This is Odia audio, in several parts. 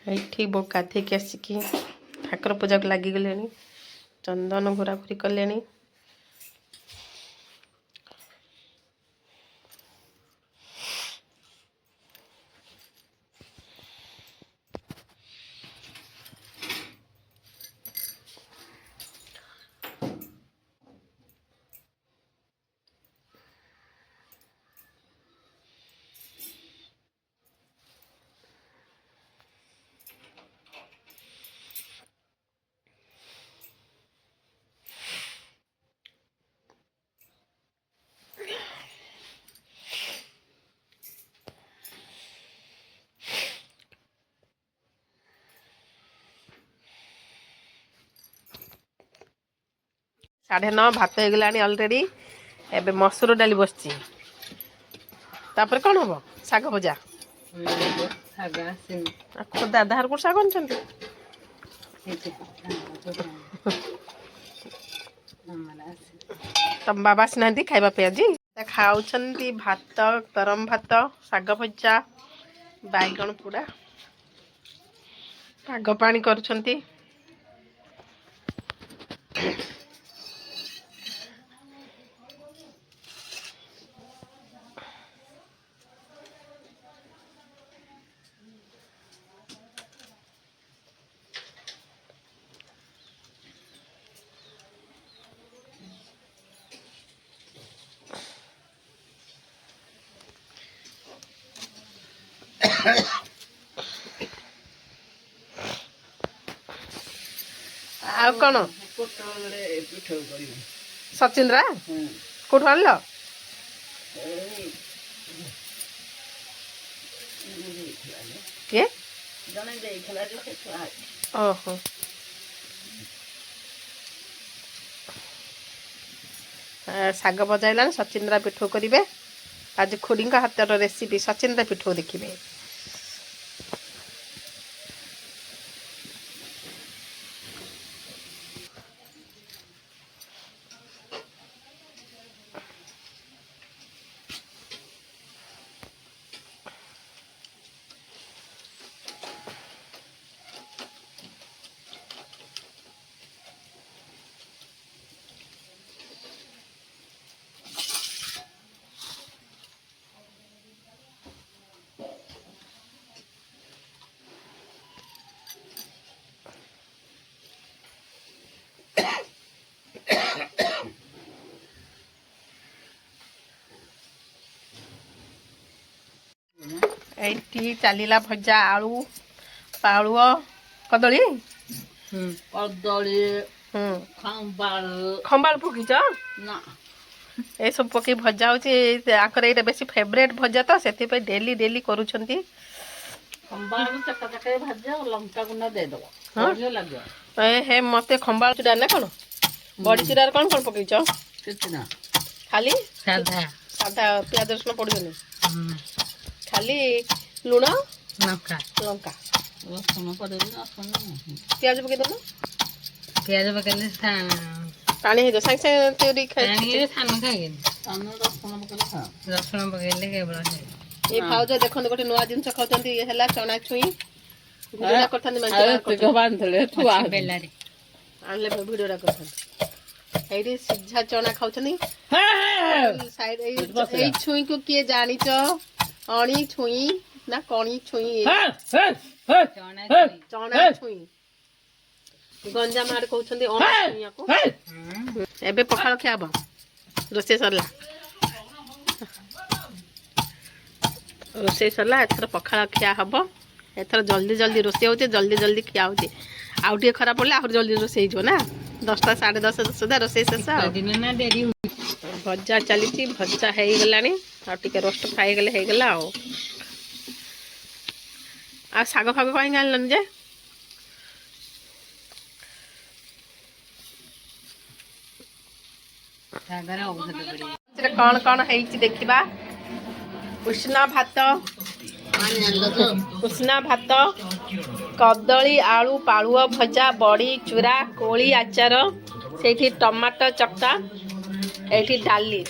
ଏଇଠି ବୋଉ ଗାଧେଇକି ଆସିକି ଠାକୁର ପୂଜାକୁ ଲାଗିଗଲେଣି। ଚନ୍ଦନ ଘୋରାଘୋରି କଲେଣି। साढ़े 9 भात हो गलानी ऑलरेडी। एबे मसूर डाली बसची। तापर कौन हम साग भजा खुदा दाहर को साग तम बाबा आसना खाइबा पे आज खाऊ भात गरम भात साग भजा बैगण पूरा पाग पानी करुछंती। आ कौन सचिंद्रा कौट आन किए ओहो साग बजाइला सचिंद्रा पिठो करेंगे। आज खुड़ी हाथर रेसिपी सचिंद्रा पिठो देखिए। एठी चलीला भजा आलू पालुआ कदली कदली खंबाल पकिच ना ए सब पकई भजा होकर ये बेसी फेवरेट भजा तो से डेली डेली करुछंती। खंबाल चक्का चक्का भाजा लंका गुंडा दे दो बढ़िया लगे। ए हे मते खंबाल चूड़ा ना कौन बड़ी चूड़ा कौन कौन पकईच कितना खाली साधा साधा प्याज रसुण पड़ोनी खाली लुण लंका लंका रसुण पड़े प्याज पकई दो प्याज पकड़े पानी है सागे सागे तेरी खाई रसुण पकड़े केवल ये भाउज देखो गोटे नुआ जिन खाऊंगी ये है चना छुई भिडियोटा करते आनले भिडियोटा करते ये सीझा चना खाऊँ साइड छुई को किए जानिच अणी छुई ना कणी छुई चना छुई गंजाम आड़े कहते अणी छुई एबे पखाल खियाब रोसे सरला रोसे सरला एथर पखाल खिया हम एथर जल्दी जल्दी रोसे हो जल्दी जल्दी खिया हो आउ खराब पड़े आहुरी जल्दी रोसे हो ना 10टा 10:30 सुधा रोसे शेष भजा चली भजा हो गला रोस्ट फ्राए गले होगला आ साग फाग कहीं आनलन जे कौन कौन है देखा उष्णा भात उष्णा भात कदली आलू पालुआ भजा बड़ी चूरा कोली आचार से टमाटो चक्का एठी डाली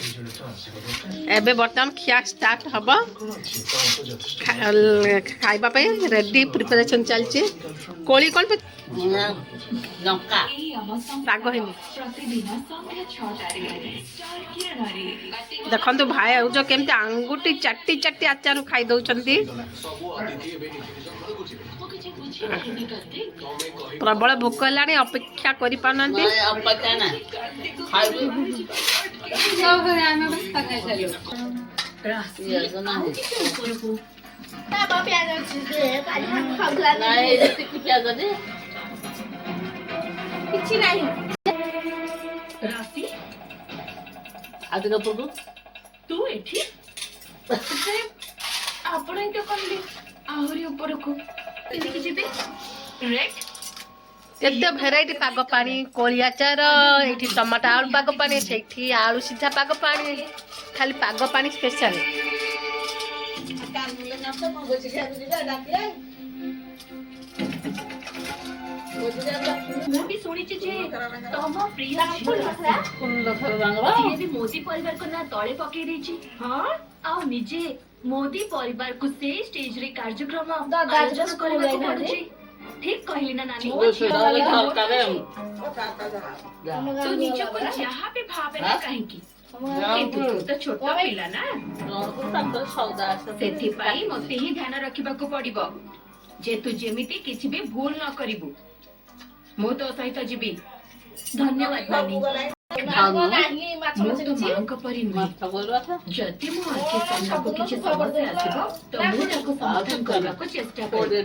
ଏବେ ବର୍ତ୍ତମାନ ଖିଆ ଷ୍ଟାର୍ଟ ହବ। ଖାଇବା ପାଇଁ ରେଡି ପ୍ରିପାରେସନ୍ ଚାଲିଛି। କୋଳି କ'ଣ ଲଙ୍କା ରାଗ ହେଇନି। ଦେଖନ୍ତୁ ଭାଇ ଆଉ ଯୋଉ କେମିତି ଆଙ୍ଗୁଠି ଚାଟି ଚାଟି ଆଚାର ଖାଇ ଦଉଛନ୍ତି। ପ୍ରବଳ ଭୋକ ହେଲାଣି, ଅପେକ୍ଷା କରିପାରୁନାହାନ୍ତି। ଅପେକ୍ଷା ନା ଖାଇବୁ ପିଆଜ ନାହିଁ ନାଇଁ ଏତିକି ପିଆଜ ଦେ କିଛି ନାହିଁ। ଆଉ ଟିକେ ଉପରକୁ ତୁ ଏଠି ଆପଣ ଏଇଟା କହିଲେ ଆହୁରି ଉପରକୁ ଏଠିକି ଯିବେ ରେଟ୍ କେତେ ଭେରାଇଟି ପାଗ ପାଣି, କୋଳି ଆଚାର, ଏଇଠି ଟମାଟୋ ଆଳୁ ପାଗ ପାଣି, ସେଇଠି ଆଳୁ ସିଝା ପାଗ ପାଣି, ଖାଲି ପାଗ ପାଣି ସ୍ପେଶାଲ। ମୁଁ ବି ଶୁଣିଛି ଯେ ତମ ପ୍ରିୟ ଯିଏ ବି ମୋଦି ପରିବାରକୁ ନା ତଳେ ପକେଇ ଦେଇଛି। ହଁ ଆଉ ନିଜେ ମୋଦି ପରିବାରକୁ ସେ ଷ୍ଟେଜରେ କାର୍ଯ୍ୟକ୍ରମ ଆୟୋଜନ କରିବାକୁ ପଡୁଛି। ଠିକ କହିଲି ନା ନାନୀ? ତୁ ନିଜକୁ ଯାହା ବି ଭାବେ ନା କାହିଁକି, କିନ୍ତୁ ତୁ ତ ଛୋଟ ପିଲା ନା, ସେଥିପାଇଁ ମତେ ହିଁ ଧ୍ୟାନ ରଖିବାକୁ ପଡିବ ଯେ ତୁ ଯେମିତି କିଛି ବି ଭୁଲ ନ କରିବୁ। ମୁଁ ତୋ ସହିତ ଯିବି। ଧନ୍ୟବାଦ ନାନୀ। ମୁଁ ତ ମାଙ୍କ ପରି ନୁହେଁ। ଯଦି ମୋ ଆଖି ସାମ୍ନାକୁ କିଛି ସମସ୍ୟା ଆସିବ ତ ମୁଁ ତାକୁ ସମାଧାନ କରିବାକୁ ଚେଷ୍ଟା କରିବି।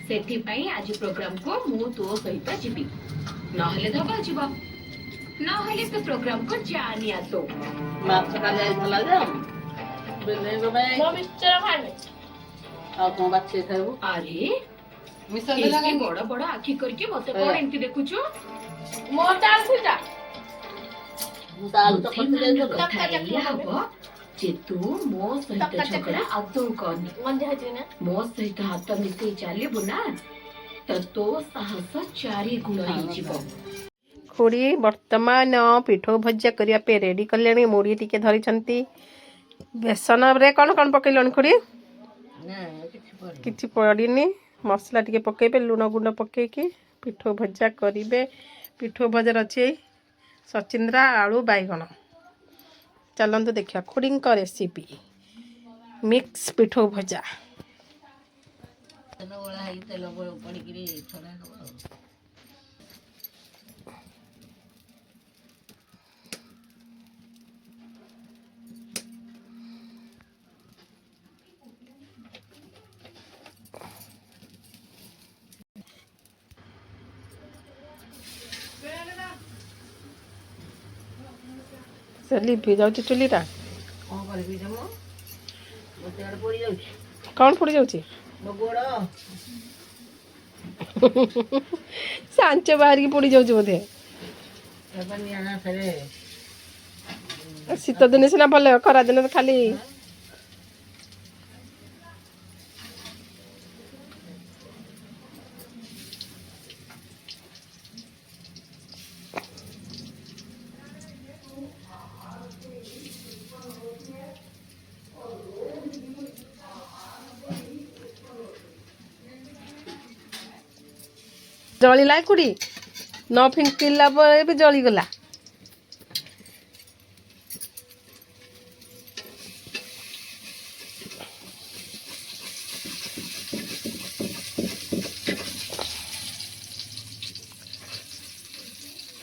ସେଥିପାଇଁ ଆଜି ପ୍ରୋଗ୍ରାମକୁ ମୁଁ ତୋ ସହିତ ଯିବି। ନହେଲେ ଧବା ଯିବ, ନହେଲେ ତୁ ପ୍ରୋଗ୍ରାମକୁ ଯାଆନି ଆସୁ। ମାଛ କାଲି ଯାଇଥିଲା ଯେ ବିଲେଇଙ୍କ ପାଇଁ ଆଉ କଣ ବାଛି ଖାଇବୁ? ଆରେ ଏତେ ବଡ ବଡ ଆଖି କରିକି ମତେ କଣ ଏମିତି ଦେଖୁଛୁ? ମୁଁ ତ ଆଳୁ ଚକଟି ଦେଇଥିଲି। କଥା ଏଇଆ ହବ ଯେ ତୁ ମୋ ସହିତ ଝଗଡା ଆଦୌ କରନି। ମୋ ସହିତ ହାତ ମିଶେଇ ଚାଲିବୁ ନା ତ ତୋ ସାହସ 4 ଗୁଣ ହେଇଯିବ। ଖୁଡ଼ି ବର୍ତ୍ତମାନ ପିଠଉ ଭଜା କରିବା ପାଇଁ ରେଡ଼ି କଲେଣି। ମୁଢ଼ି ଟିକେ ଧରିଛନ୍ତି। ବେସନରେ କ'ଣ କ'ଣ ପକେଇଲଣି ଖୁଡ଼ି? କିଛି ପଡ଼ିନି। ମସଲା ଟିକେ ପକେଇବେ, ଲୁଣ ଗୁଣ୍ଡ ପକେଇକି ପିଠଉ ଭଜା କରିବେ। ପିଠଉ ଭଜାର ଅଛି ସଚିନ୍ଦ୍ରା ଆଳୁ ବାଇଗଣ। ଚାଲନ୍ତୁ ଦେଖିବା ଖୁଡ଼ିଙ୍କ ରେସିପି ମିକ୍ସ ପିଠଉ ଭଜା। ତେଲ ଗୋଳା ହେଇକି ତେଲ ପଡ଼ିକିରି ଛଣା ହବ ଆଉ। ସେ ଲିଭି ଯାଉଛି ଚୁଲିଟା। କ'ଣ କରିବି ଯେ ମୁଁ ଗୋଟେ ଆଡ଼େ ପୋଡ଼ି ଯାଉଛି। କ'ଣ ପୋଡ଼ି ଯାଉଛି? ମୋ ଗୋଡ଼ ସେ ଆଞ୍ଚ ବାହାରିକି ପୋଡ଼ି ଯାଉଛି ବୋଧେ। ଶୀତ ଦିନେ ସିନା ଭଲ, ଖରା ଦିନେ ତ ଖାଲି ଜଳିଲା ଖୁଡ଼ି। ନ ଫିଙ୍କିଲା ପରେ ବି ଜଳିଗଲା।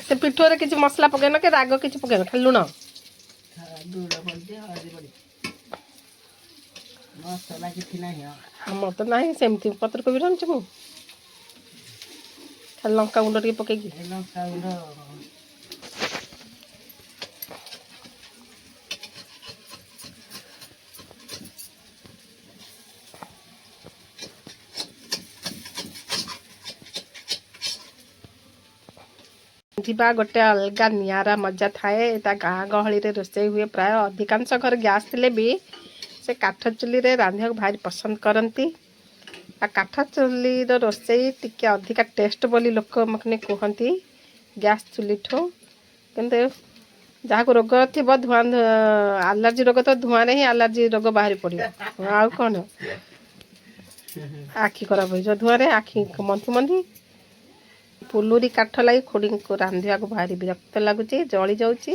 ସେ ପିଠରେ କିଛି ମସଲା ପକେଇନ କି ରାଗ କିଛି ପକେଇନ, ଖାଲି ଲୁଣ? ମସଲା କିଛି ନାହିଁ। ଆମର ତ ନାହିଁ, ସେମିତି ପତ୍ରକୋବି ରାନ୍ଧୁଛି ମୁଁ, ଖାଲି ଲଙ୍କା ଗୁଣ୍ଡ ଟିକେ ପକେଇକି। ଲଙ୍କା ଗୁଣ୍ଡ ଯିବା ଗୋଟେ ଅଲଗା ନିଆରା ମଜା ଥାଏ। ଏଟା ଗାଁ ଗହଳିରେ ରୋଷେଇ ହୁଏ ପ୍ରାୟ। ଅଧିକାଂଶ ଘରେ ଗ୍ୟାସ୍ ଥିଲେ ବି ସେ କାଠ ଚୁଲିରେ ରାନ୍ଧିବାକୁ ଭାରି ପସନ୍ଦ କରନ୍ତି। ଆଉ କାଠ ଚୁଲିର ରୋଷେଇ ଟିକେ ଅଧିକା ଟେଷ୍ଟ ବୋଲି ଲୋକମାନେ କୁହନ୍ତି ଗ୍ୟାସ୍ ଚୁଲିଠୁ। କିନ୍ତୁ ଯାହାକୁ ରୋଗ ଥିବ ଧୂଆଁ ଆଲର୍ଜି ରୋଗ ତ ଧୂଆଁରେ ହିଁ ଆଲର୍ଜି ରୋଗ ବାହାରି ପଡ଼ିବ ଆଉ କ'ଣ ଆଖି ଖରାପ ହେଇଯିବ ଧୂଆଁରେ ଆଖି ମନ୍ଥି ମନ୍ଥି ପୁଲୁରି କାଠ ଲାଗି ଖୁଡ଼ିଙ୍କୁ ରାନ୍ଧିବାକୁ ଭାରି ବିରକ୍ତ ଲାଗୁଛି ଜଳି ଯାଉଛି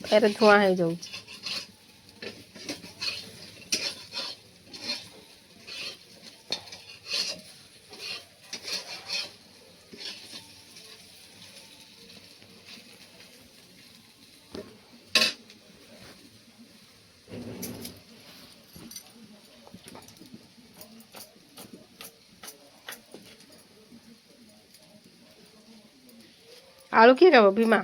ଫେରେ ଧୂଆଁ ହେଇଯାଉଛି। ଆଳୁ କିଏ ଖାଇବ ଭୀମା?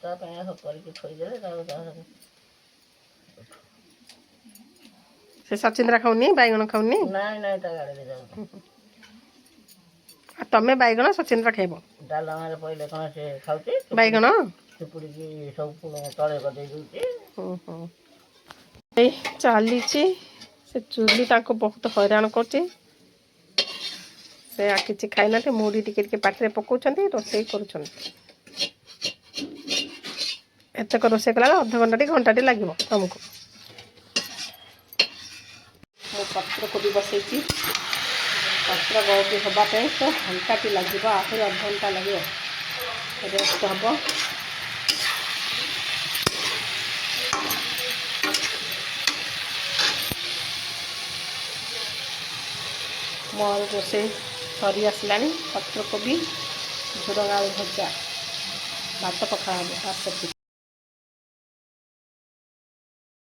ତା ପାଇଁ କରିକି ଥୋଇଦେଲେ ସେ ସଚିନ୍ଦ୍ରା ଖାଉନି ବାଇଗଣ ଖାଉନି? ନାଇଁ ନାଇଁ ତା ଗାଡ଼ିରେ ଯାଉଛି। ଆଉ ତମେ ବାଇଗଣ ସଚିନ୍ଦ୍ରା ଖାଇବ? ଡାଲମାରେ ପଇଲେ କ'ଣ ସେ ଖାଉଛି ବାଇଗଣ ଚିପୁଡ଼ିକି ସବୁ ତଳେ ଗଦେଇ ଦେଉଛି। ଏଇ ଚାଲିଛି ସେ ଚୁଲି ତାଙ୍କୁ ବହୁତ ହଇରାଣ କରୁଛି। ସେ କିଛି ଖାଇନାହାନ୍ତି ମୁଢ଼ି ଟିକେ ଟିକେ ପାଟିରେ ପକାଉଛନ୍ତି ରୋଷେଇ କରୁଛନ୍ତି। ଏତକ ରୋଷେଇ କଲାବେଳେ ଅଧଘଣ୍ଟାଟି ଘଣ୍ଟାଟି ଲାଗିବ ତମକୁ। ମୁଁ ପତ୍ରକୋବି ବସେଇଛି ପତ୍ର ବହୁତ ହେବା ପାଇଁ ତ ଘଣ୍ଟାଟି ଲାଗିବ ଆହୁରି ଅଧଘଣ୍ଟା ଲାଗିବ ରେଷ୍ଟ ହେବ। ମୋର ରୋଷେଇ ସରି ଆସିଲାଣି ପତ୍ରକୋବି ଝୁଡ଼ଙ୍ଗ ଆଳୁ ଭଜା ଭାତ ପଖାଳ ହେବ ଭାତ